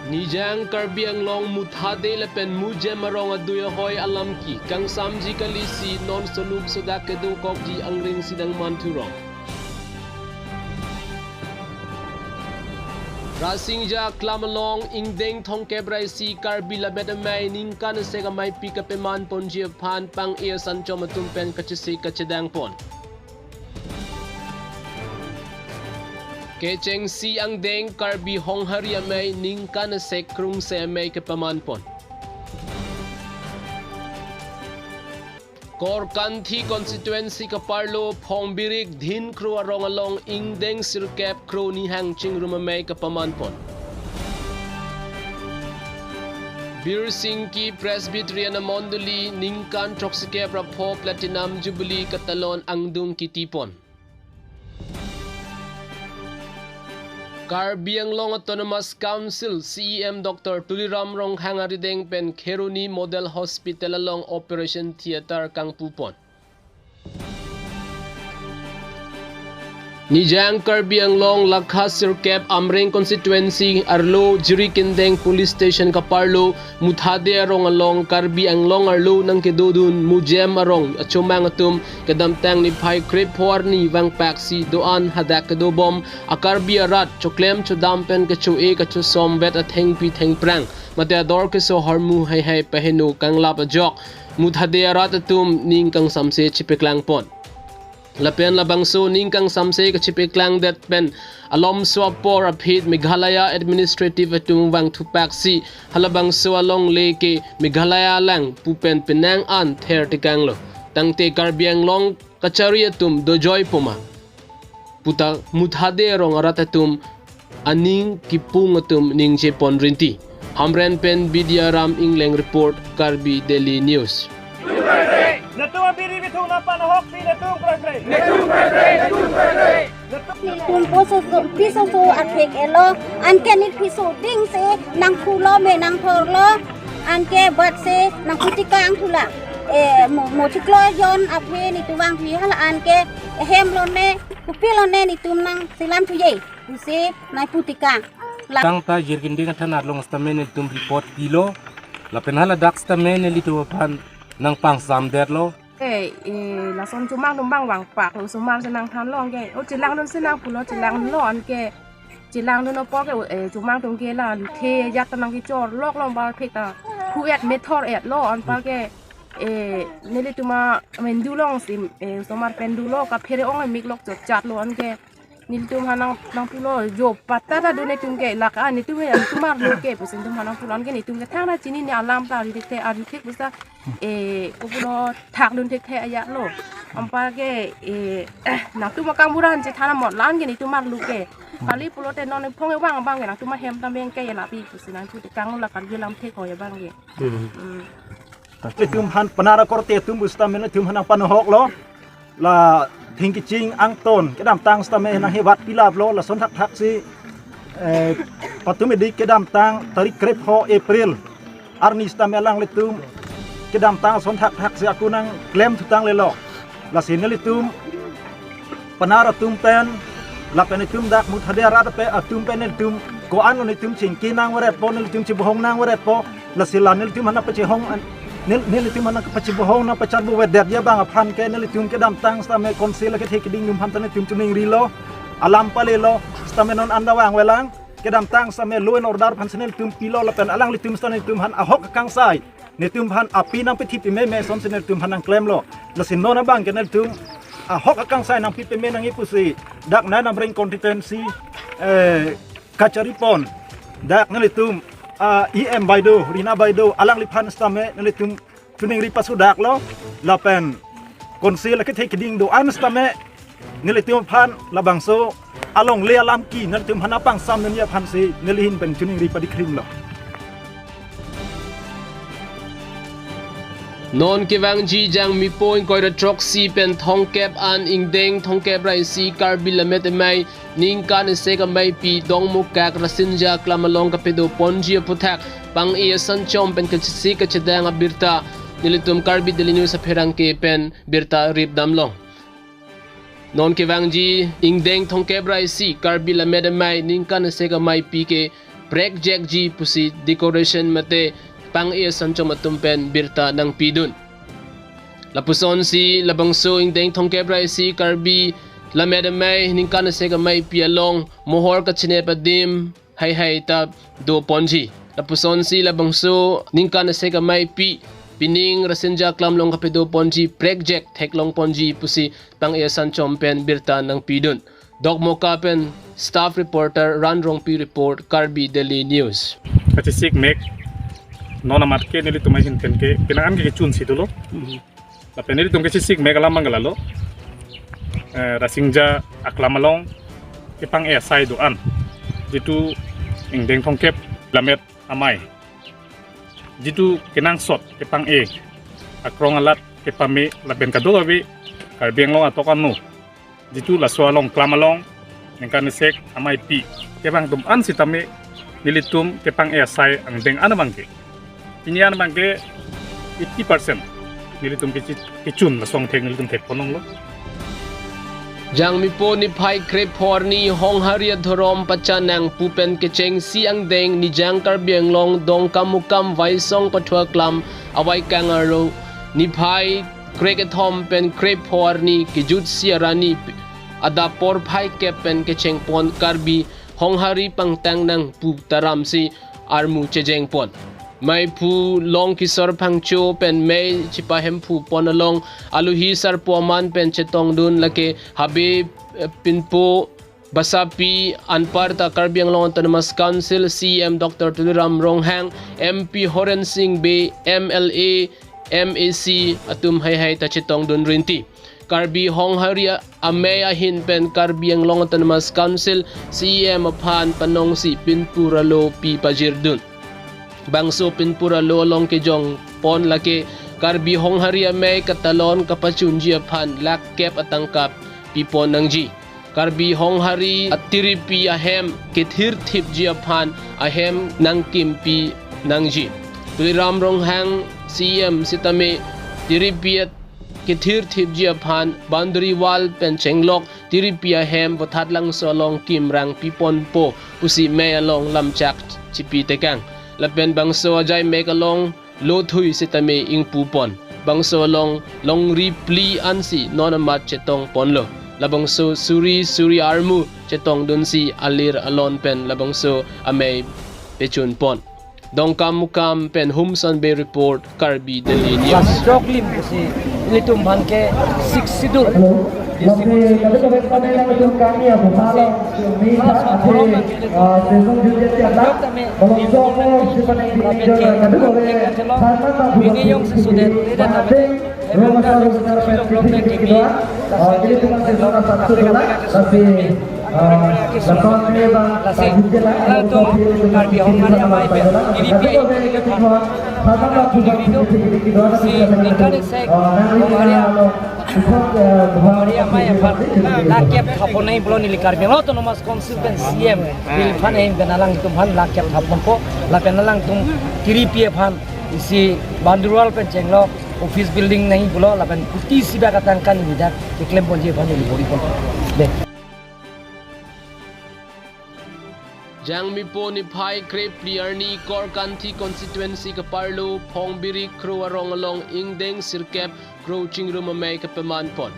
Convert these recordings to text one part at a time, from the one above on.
Nijang karbiang long muthade lepen muje marong aduya hoy alam ki kang samji kalisi non solub soda kedo kokji angring sidang manturong. Rasingja klamalong ingdeng thongkebrai si karbi labet mai ningkan sega mai pikapeman ponji phan pang ia sanchom tumpen kachisi kachedang pon. Kecheng si ang deng karbi hong haria may ningkan se krung se may kapaman pon. Kor kanthi constituency kaparlo phong birik dhin kru arong along ingdeng sirkep kru ni hang ching rumamay kapaman pon. Bir Singki Presbyterian Monduli ningkan troksike prapo platinum jubilee katalon angdung kitipon. Karbiang Long Autonomous Council CEM Dr. Tuliram Rong Hangarideng pen Kheruni Model Hospital along Operation Theater kang pupon. Nijang Karbiang Long Lakha Sirkep Amreng Constituency Arlo Jirikindeng Police Station Kaparlo Muthade arong along Karbiang Long Arlo nang kedodun mujem arong achumang atum kadamtang ni Pai Krip Horni Wang Paksi doan hadak kedobom akarbi arat choklem chodampen kachue kachu sombet atheng pi theng prang mateador ke so harmu hai hai pehenu kang lap jok Muthade arat atum ning kang samse chipeklang pon. Lapen labangso ningkang samse kachipiklang dat pen alom swapor apit Meghalaya Administrative atumwang tupaksi halabangso along leke Meghalaya lang pupen penang an ther tikanglo tangte Karbiang Long kachari atum dojoy puma puta muthade rong aratatum aning kipung atum ning chepon rinti hamren pen Bidyaram Ingleng report Karbi Daily News. Natung biri bitung napa nahok si natung pre. Tum piso so akhek elo anke ni piso ding se nang kulo me nang thorlo anke bat se nang kutikang thula mo tiklo yon aphe ni tuwang phi hala anke hemlone kupilone ni tum nang silam thuye se nai putikang Tang ta jirginding thanar long stamen tum report pilo la penhala dak stamen litu pan nang pang sam derlo la son chumang dumbang wang pak lu sumang senang than long ke o chilang don senang pulo chilang lon ke chilang don po ke chumang tung ke la the yak tanang ki chor lok long ba phek ta khu et methor et lo on pa ke neli tuma men du long sim somar pen du lo ka phere ong mik lok chot chat lo on ke nil tum hanang nang pulo jo patta da dune tum ke la ka ni tum ya tumar lo ke pusin tum hanang pulo on ke ni tum ke thang na chini ni alam ta ri te ari thek busa ko pulo thak dun thek the aya lo ampa ke nak tu makang buran je thana mot lan ke ni tumar lu ke kali pulo te non phong wang bang ke nak tu ma hem tam beng ke ya la pi pusin an tu te kang la kan gelam thek ho ya bang ke tum han panara korte tum busta men tum hanang panohok lo la thingki ching angton kedam tang stame na hebat pilap lo la son thak si patum edik kedam tang tarik krep ho April arni stame lang letum kedam tang son thak si aku nang klem tutang le lo la sin letum panara tum pen la pen tum dak muthade rat pe atum pen tum ko an ni tum ching ki nang waret po ni tum chi bohong nang waret po la silan ni tum hana pe chi hong nil tum hana pe chi bohong na pe chan bu wet ya bang aphan ke nil tum kedam tang stame konsil ke thek ding num han tan tum chuning rilo alam pale lo stame non anda wang welang kedam tang stame loin order phan senel tum pilo la pen alang li tum stane tum han ahok kang sai ni tum han api nang pe thi pi me son senel tum han nang klem lo la sin no na bang ke nel tum ahok kang sai nang pi pe me nang ipusi dak na nam ring constituency kachari pon dak nil tum EM Baido, Rina Baido, alang lipan stame nelitum tuning ripa sudak lo, lapen konsil ke thek ding do an stame nelitum pan labangso along le alam ki nelitum hanapang sam nya pan si nelihin pen tuning ripa di krim lo. Non kewang ji jang mi point koi ra trok si pen thongkep an ingdeng thongkep rai si karbi lamet mai ningkan se ka mai pi dong mu kak rasinja klamalong ka pedo ponji puthak pang e sanchom pen kachisi ka chedang abirta nilitum Karbi Daily News sa pherang ke pen birta rip damlong non kewang ji ingdeng thongkep rai si karbi lamet mai ningkan se ka mai pi ke project ji pusi decoration mate pang iya sanchom atumpen birta ng pidun. Lapuson si labangso ingdeng thongkebra si karbi lamedamay ningkan se gamay pialong mohor ka chinepadim hay ta do ponji. Lapuson si labangso ningkan se gamay pining rasenja klamlong kapedo ponji project theklong ponji pusi pang iya sanchom pen birta ng pidun. Dok Mokapen, staff reporter, Ranrong P report, Karbi Daily News. Kasi sig mek nona matke nili tumay hinten ke pinangan ke chun si tulo. La penili tum ke sig mek alam mangalalo. Rasingja aklamalong ipang esai doan. Jitu ingdeng thongkep lamet amai. Jitu kinang sot ipang akrong alat ipame laben kadogawi karbiang long atokan no. Jitu la swalong klamalong ningkan sek amai pi kebang tum an sitame nilitum kepang esai ang deng anamangke ini anamangke 80% nilitum kichun la song theng nilitum thek ponong lo Jang mi po ni Pai Krep Horni Hong Haria Thorom Pachanang Pupen Kecheng Siang Deng ni Jang Karbiang Long Dong Kamukam Vaisong Pathwa Klam Awai Kangaro ni Pai Krekathom pen Krep Horni Kijut Siarani Ada por Pai Kepen Kecheng Pon Karbi Hong Hari Pangtang Nang Pu Taram si Armu Chejeng Pon Mai Pu Long Kisor Pangcho pen May Chipahem Pu Ponalong Aluhi Sar Puaman pen Chetong Dun Lake Habib Pinpo Basapi Anparta Karbiang Long Autonomous Council CM Dr. Tuliram Ronghang MP Horen Singh Bay MLA MAC atum hay ta Chetong Dun Rinti Karbi Hong Haria Amea Hin pen Karbiang Long Autonomous Council CM Aphan Panong si Pinpuralo Pi Pajirdun Bangso Pinpuralo Long Kejong Pon Lake Karbi Hong Haria May Katalon Kapachunji Aphan Lak Kep Atangkap Pipon Nang Ji Karbi Hong Hari at Tiripi Ahem Kithir Thip Ji Aphan Ahem Nang Kimpi Nang Ji Tuliram Ronghang CM Sitame Tiripiat Kithir Thip Ji Aphan Boundary Wall Pen Chenglok Tiripia Hem Wathat Lang Solong Kim Rang Pipon Po Pusi May Along Lamchak Chipi Tekang Lapen Bangso Ajay Make Along Lo Thui Sitame Ing Pupon Bangso Along Long Ripli Ansi Nonamat Chetong Ponlo Labangso Suri Armu Chetong Dunsi Alir Alon Pen Labangso Amay Pechun Pon Dongkam Mukam Pen Humson Bay Report Karbi Daily News. Joklim kasi ilitum banke 6 sidur. Lakyap hapon na yung ni Likarbi. Ang autonomous council kan CM. Pilpan na yung ganalang itong han lakyap hapon po. Lapen na lang itong Tiripi han. Isi Bandurwal pen Chenglok. Office building na yung pulo. Lapen puti siba katangkan yung hidak. Iklem pon siya han yung libori po. Jang mi po ni Pai Krep Liarni Korkanti Constituency Kaparlo Pongbiri Kro Arong Along Ingdeng Sirkep Kro Chingrum Amay Kapaman Pon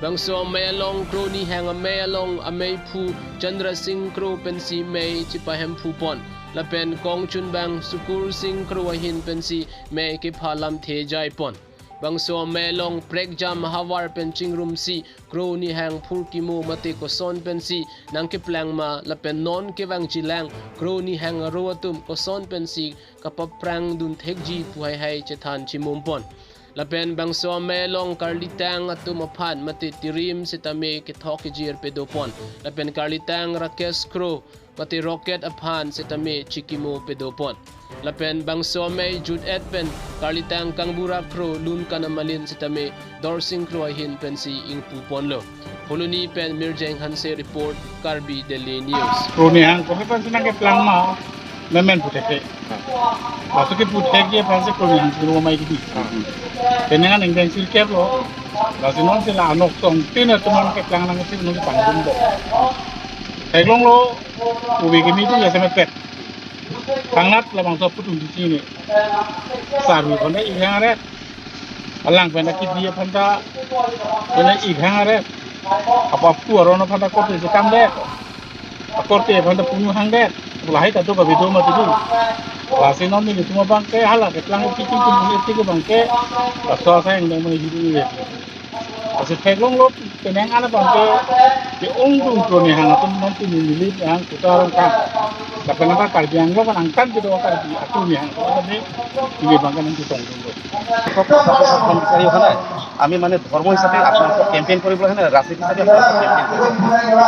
Bangso Amay Along Kro Ni Hang Amay Along Amay Pu Chandra Singh Kro Pensi May Chipahem Pu Pon Lapen Kong Chunbang Sukur Singh Kro Ahin Pensi May Kiphalam Thejai Pon Bangso Melong Pregjam Mahawar Penching Room Si Kro Ni Hang Purkimo Mate Koson Pensi Nang Kiplang Ma Lapen Non Kivang Jilang Kro Ni Hang Roatum Koson Pensi Kapaprang Dun Thekji Puhay Hay Chetan Chimumpon Lapen Bangso Melong Karlitang Atumapan Mate Tirim Sitame Kithokijir Pedopon Lapen Karlitang Rakes Kro Mate Rocket Apan Sitame Chikimo Pedopon Lapen Bangso May Jude Edpen Karlitang Kangbura Kro Lun Kanamalin Sitame Dorsing Kro Ahin Pensi Ing Puponlo Poloni Pen Mirjeng Hanse Report Karbi Daily News Roni hang ko pa sinang ke plan ma namen puteke Masuk ke puteke panse ko hang sino mai gidi Tenengan ingdeng silkep lo Lasinon sila anok tong tina teman ke plan nang sino nang pangdum bo Teglong lo ubi kimi tu ya sampai pet ทางรัฐระวังตัวผู้ถูกที่นี่สามีคนได้อีกครั้งแรกพลังเป็นนักกิจดีพันธะเป็นอีกครั้งแรกapa orang pada korte sekam dek korte pada punya hang dek lahir tak tu begitu mati tu lahir non ni cuma bangke halah kelang kiki tu bangke asal saya yang mau hidup ni asal peglong lo peneng ala bangke di onggung tu ni hang tu nanti ni hang kita orang kan tapi nampak kerja lo kan angkat gitu kan di aku ni hang ni ini bangke nanti tunggu আমি মানে ধর্ম হিসাবে আপনার ক্যাম্পেইন কৰিব লাগে না ৰাজনীতি হিচাপে আপনার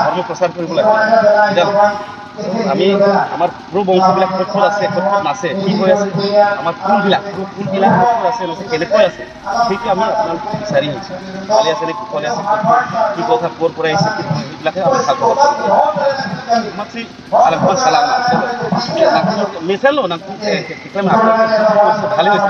ধর্ম প্রচার কৰিব লাগে আমি আমার পুরো বংশবিলাক ক'ত আছে ক'ত নাছে কি হৈ আছে আমার কোনবিলাক ক'ত আছে কেনেকৈ আছে সেইটো আমি আপোনাক বিচাৰি আহিছোঁ ভালে আছে নে কুশলে আছে কি কথা ক'ৰ পৰা আহিছে এইবিলাকে আমি ভাল খবৰ মাতৃ আলাপ সালাম মিছালো না ভালে হৈছে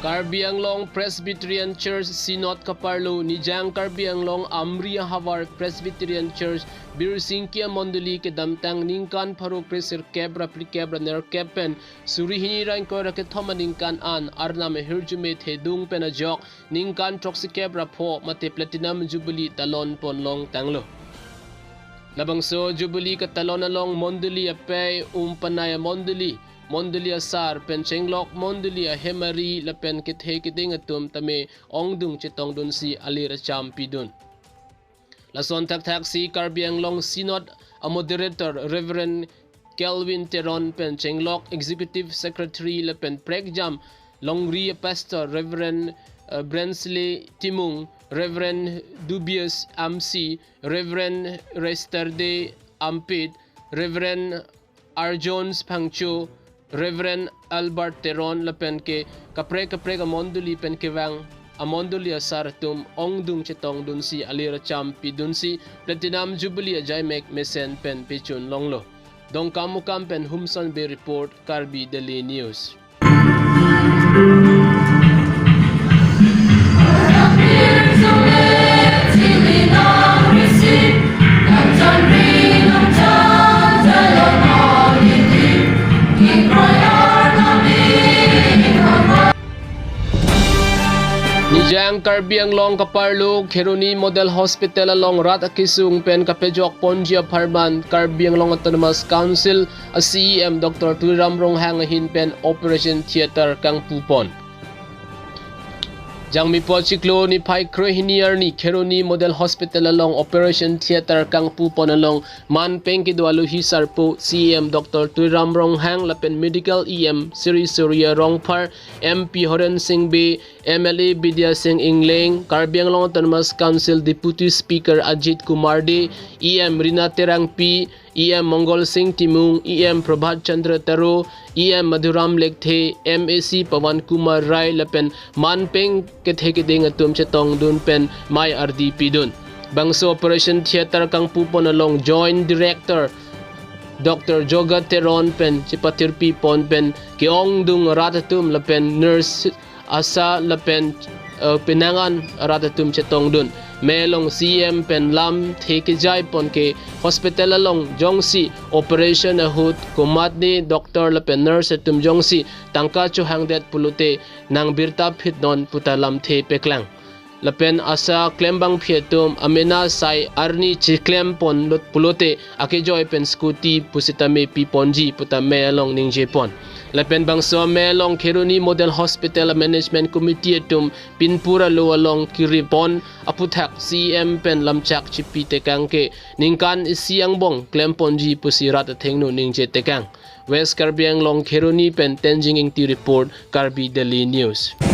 Karbi Anglong Presbyterian Church Synod Kaparlo Nijang Karbi Anglong Amria Hawar Presbyterian Church Birsingkia Monduli ke damtang ningkan paro presir kebra prikebra ner kepen surihini rain ko raket thoma ningkan an arna me hirjume thedung penajok ningkan troksi kebra pho mate platinum jubilee talon ponlong tanglo labangso jubilee ka talon along Monduli ape umpanaya Monduli asar penchenglok Monduli a hemari lapen kithe kiting atum tame ongdung chitong dun si alira champidun lason tak si Karbi Anglong Synod a moderator Reverend Kelvin Teron penchenglok Executive Secretary lapen pregjam Longri Pastor Reverend Brensley Timung Reverend Dubious Amsi Reverend Resterde Ampit Reverend Arjones Pangcho Reverend Albert Teron lapen ke kapre ka Monduli pen ke wang amonduli asar tum ongdung chetong dun si alira champi dun si platinum jubilee jaimek mesen pen pichun longlo dong kamukam pen Humson Bay report Karbi Daily News. Nijang Karbi Anglong Kaparlo Kheroni Model Hospital along Rat Akisung pen kapejok Ponjia Pharban Karbi Anglong Autonomous Council a CEM Dr. Tuiram Ronghang hin pen Operation Theater kang pupon Jang mi po chiklo ni Pai Krohiniar ni Kheroni Model Hospital along Operation Theater kang pupon along man pengki dwalu hisar po CEM Dr. Tuiram Ronghang lapen Medical EM Siri Surya Rongphar MP Horen Singh B MLA Bidya Singh Ingling Karbi Anglong Autonomous Council Deputy Speaker Ajit Kumar De EM Rina Terang P EM Mongol Singh Timung EM Prabhat Chandra Taro EM Madhuram Lekthe MAC Pawan Kumar Rai lapen manpeng kethe keding atum chetong dun pen mai RDP dun bangso Operation Theater kang pupon along Joint Director Dr. Joga Teron pen chipatirpi pon pen keong dung ratatum lapen nurse asa lapen pinangan ratatum chetong dun melong CM pen lam theke jai pon ke hospital along jongsi operation ahut kumatni doctor lapen nurse tum jongsi tangka chu hangdet pulute nang birta phit non putalam the peklang lapen asa klembang phietum amena sai arni chiklem pon lot pulote akejoy pen scooty pusitame pi ponji putame along ningje pon lapen bangso melong Kheroni Model Hospital Management Committee tum pinpura lo along kiripon aputhak CM pen lamchak chipi tekang ke ningkan isiang bong klemponji pusirat thengnu ningje tekang West Karbi Anglong Kheroni pen Tenjing Ingti report Karbi Daily News.